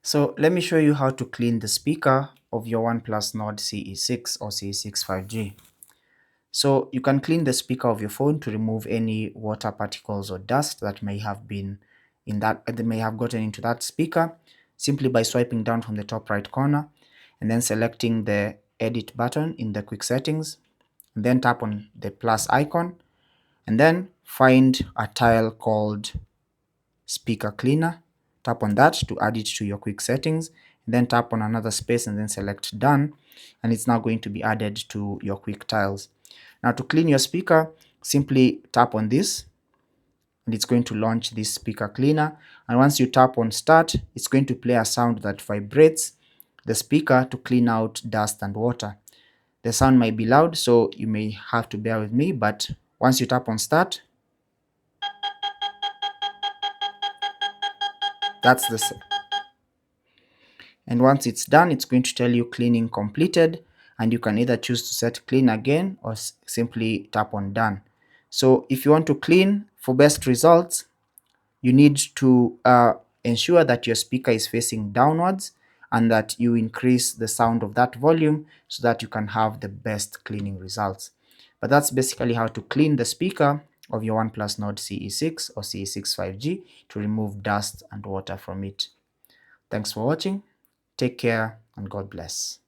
So let me show you how to clean the speaker of your OnePlus Nord CE6 or CE6 5G. So you can clean the speaker of your phone to remove any water particles or dust that may have gotten into that speaker, simply by swiping down from the top right corner and then selecting the edit button in the quick settings, and then tap on the plus icon and then find a tile called speaker cleaner. Tap on that to add it to your quick settings, and then tap on another space and then select done, and it's now going to be added to your quick tiles. Now to clean your speaker, simply tap on this and it's going to launch this speaker cleaner, and once you tap on start, it's going to play a sound that vibrates the speaker to clean out dust and water. The sound might be loud, so you may have to bear with me, but once you tap on start, that's the sound. And once it's done, it's going to tell you cleaning completed, and you can either choose to set clean again or simply tap on done. So if you want to clean for best results, you need to ensure that your speaker is facing downwards and that you increase the sound of that volume so that you can have the best cleaning results. But that's basically how to clean the speaker of your OnePlus Nord CE6 or CE6 5G to remove dust and water from it. Thanks for watching. Take care and God bless.